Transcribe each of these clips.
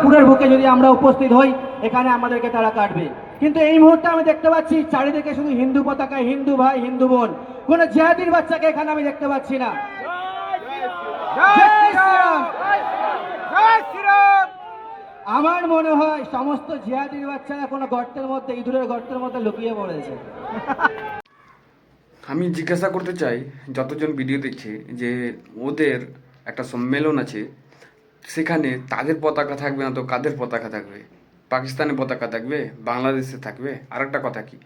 পুরের বুকে যদি আমরা উপস্থিত হই, এখানে আমাদেরকে তারা কাটবে। কিন্তু এই মুহূর্তে আমি দেখতে পাচ্ছি চারিদিকে শুধু হিন্দু পতাকা, হিন্দু ভাই, হিন্দু বোন, কোন জিহাদির বাচ্চাকে এখানে আমি দেখতে পাচ্ছি না। আমার মনে হয় সমস্ত জিহাদির বাচ্চারা কোনো গর্তের মধ্যে, ইঁদুরের গর্তের মধ্যে লুকিয়ে পড়েছে। আমি জিজ্ঞাসা করতে চাই যতজন ভিডিও দেখছে যে ওদের একটা সম্মেলন আছে, সেখানে তাদের পতাকা থাকবে না তো কাদের পতাকা থাকবে? পাকিস্তানের পতাকা থাকবে, বাংলাদেশে থাকবে? আর একটা কথা কি,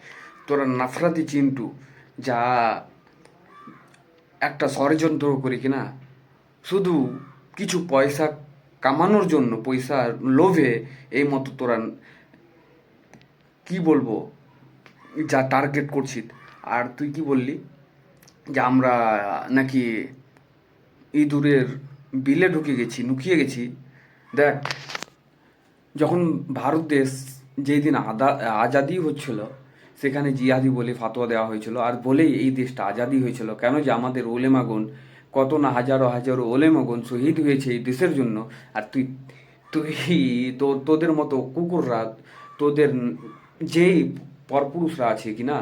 তোরা নাফরাতি চিন্টু যা একটা ষড়যন্ত্র করি কিনা শুধু কিছু পয়সা কামানোর জন্য, পয়সার লোভে এই মতো তোরা কি বলবো যা টার্গেট করছিস। আর তুই কি বললি যে আমরা নাকি ইঁদুরের বিলে ঢুকে গেছি, লুকিয়ে গেছি। দেখ, যখন ভারত দেশ যেই দিন আজাদি হচ্ছিল, সেখানে জিহাদি বলে ফতোয়া দেওয়া হয়েছিল, আর বলেই এই দেশটা আজাদি হয়েছিল। কেন যে আমাদের ওলেমাগণ, কত না হাজারো হাজারো ওলেমাগণ শহীদ হয়েছে এই দেশের জন্য। আর তুই তুই তোদের মতো কুকুররা, তোদের যেই পরপুরুষরা আছে কি না,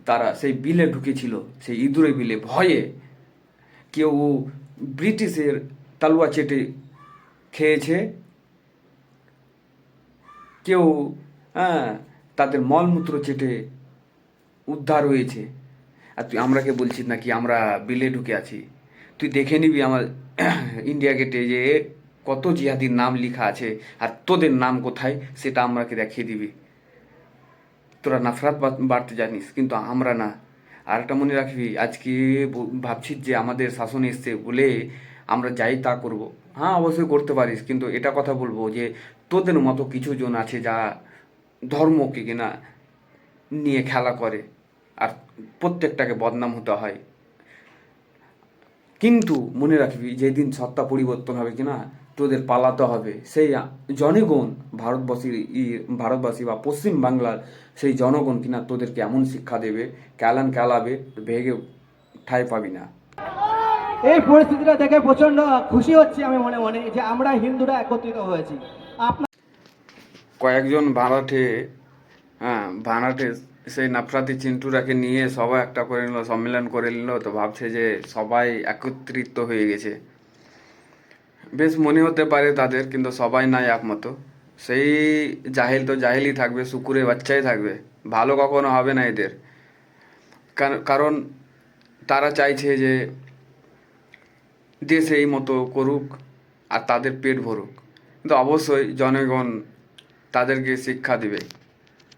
তারা সেই বিলে ঢুকেছিল, সেই ইঁদুরে বিলে ভয়ে। কেউ ব্রিটিশের তালুয়া চেটে খেয়েছে, কেউ তাদের মলমূত্র চেটে উদ্ধার হয়েছে। আর তুই আমরাকে বলছিস নাকি আমরা বিলে ঢুকে আছি? তুই দেখে নিবি আমার ইন্ডিয়া গেটে যে কত জিহাদির নাম লেখা আছে, আর তোদের নাম কোথায় সেটা আমরাকে দেখিয়ে দিবি। তোরা নাফরাত বাড়তে জানিস, কিন্তু আমরা না। আর একটা মনে রাখবি, আজকে ভাবছিস যে আমাদের শাসন এসছে বলে আমরা যাই তা করব। হ্যাঁ, অবশ্যই করতে পারিস, কিন্তু এটা কথা বলবো যে তোদের মতো কিছু জন আছে যা ধর্মকে কিনা নিয়ে খেলা করে, আর প্রত্যেকটাকে বদনাম হতে হয়। কিন্তু মনে রাখবি, যেদিন সত্তা পরিবর্তন হবে কিনা, তোদের পালাতে হবে। সেই জনগণ, ভারতবাসী বা পশ্চিম বাংলার সেই জনগণ কিনা তোদেরকে এমন শিক্ষা দেবে, ক্যালাবে, ভেগে ঠাঁই পাবি না। এই পরিস্থিতিটা দেখে প্রচন্ড খুশি হচ্ছি আমি মনে মনে যে আমরা হিন্দুরা একত্রিত হয়েছি। কয়েকজন ভাড়াটে সেই নাফরাতি চিন্টুরাকে নিয়ে সবাই একটা করে নিল, সম্মেলন করে নিল, তো ভাবছে যে সবাই একত্রিত হয়ে গেছে। বেশ মনে হতে পারে তাদের, কিন্তু সবাই নাই একমত। সেই জাহিল তো জাহিলই থাকবে, শুকুরের বাচ্চাই থাকবে, ভালো কখনো হবে না এদের। কারণ তারা চাইছে যে দেশ এই মতো করুক আর তাদের পেট ভরুক, কিন্তু অবশ্যই জনগণ তাদেরকে শিক্ষা দিবে।